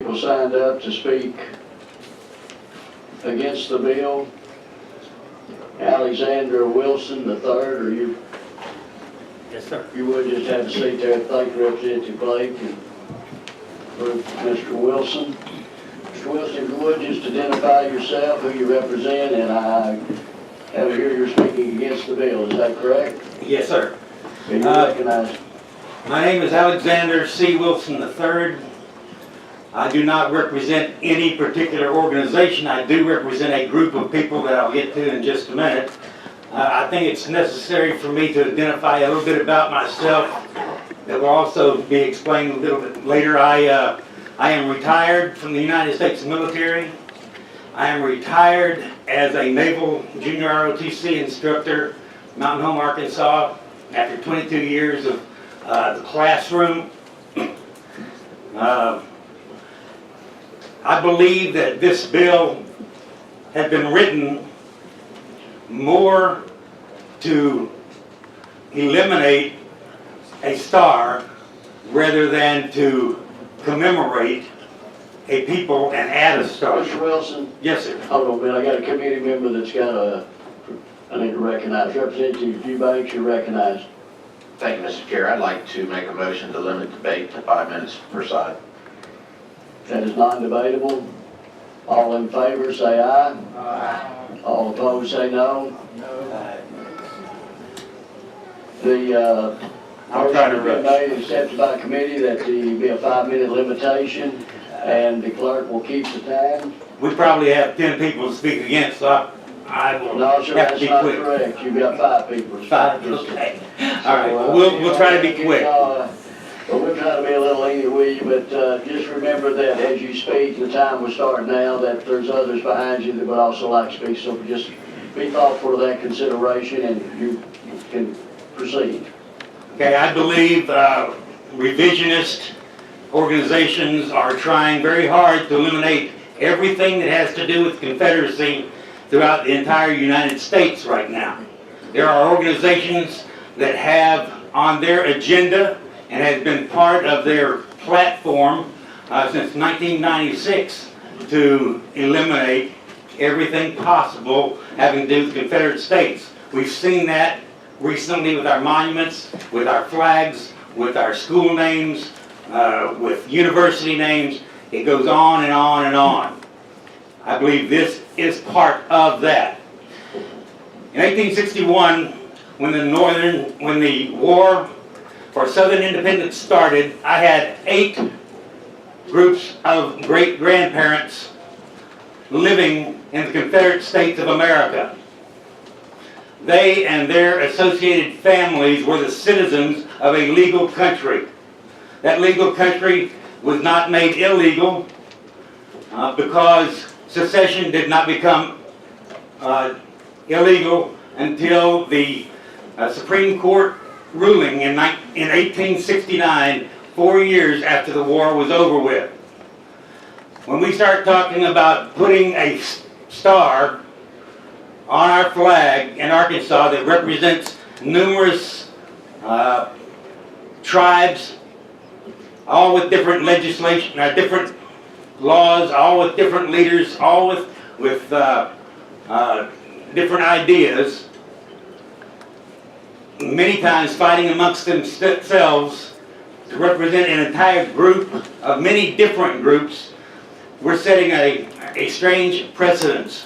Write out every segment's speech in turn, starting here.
people signed up to speak against the bill. Alexander Wilson III, or you? Yes, sir. You would just have a seat there. Thank you, Representative Blake, and for Mr. Wilson. Mr. Wilson, if you would just identify yourself, who you represent, and I have here you're speaking against the bill. Is that correct? Yes, sir. And you're recognized. My name is Alexander C. Wilson III. I do not represent any particular organization. I do represent a group of people that I'll get to in just a minute. I think it's necessary for me to identify a little bit about myself that will also be explained a little bit later. I am retired from the United States military. I am retired as a Naval Junior ROTC instructor, Mountain Home, Arkansas, after 22 years of the classroom. I believe that this bill had been written more to eliminate a star rather than to commemorate a people and add a star. Mr. Wilson? Yes, sir. Hold on a minute. I got a committee member that's got I need to recognize. Representative Eubanks, you're recognized. Thank you, Mr. Chair. I'd like to make a motion to limit debate to 5 minutes per side. That is non-debatable. All in favor, say aye. Aye. All opposed, say no. The I'll try to motion has been made, accepted by committee, that there be a 5-minute limitation, and the clerk will keep the time. We probably have 10 people to speak against, so I will No, sir, have to that's be not quick. correct. You've got 5 people. 5, okay. All right, well, we'll try to be quick. Well, we'll try to be a little lenient with you, but just remember that as you speak, the time will start now, that there's others behind you that would also like to speak, so just be thoughtful of that consideration, and you can proceed. Okay, I believe revisionist organizations are trying very hard to eliminate everything that has to do with Confederacy throughout the entire United States right now. There are organizations that have on their agenda and has been part of their platform since 1996 to eliminate everything possible having to do with Confederate States. We've seen that recently with our monuments, with our flags, with our school names, with university names. It goes on and on and on. I believe this is part of that. In 1861, when the war for Southern independence started, I had 8 groups of great-grandparents living in the Confederate States of America. They and their associated families were the citizens of a legal country. That legal country was not made illegal because secession did not become illegal until the Supreme Court ruling in 1869, 4 years after the war was over with. When we start talking about putting a star on our flag in Arkansas that represents numerous tribes, all with different legislation, different laws, all with different leaders, all with different ideas, many times fighting amongst themselves to represent an entire group of many different groups. We're setting a strange precedence.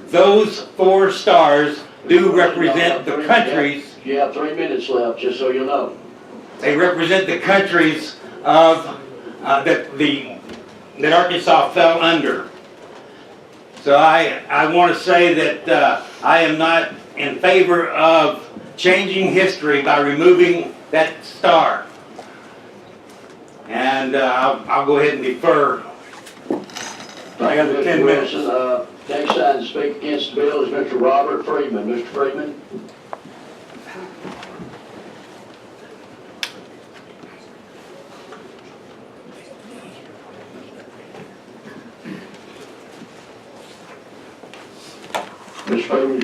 Those 4 stars do represent the countries. You have 3 minutes left, just so you know. They represent the countries of that Arkansas fell under. So I want to say that I am not in favor of changing history by removing that star. And I'll go ahead and defer. I got the 10 minutes. Next time to speak against the bill is Mr. Robert Freeman. Mr. Freeman? Mr. Freeman?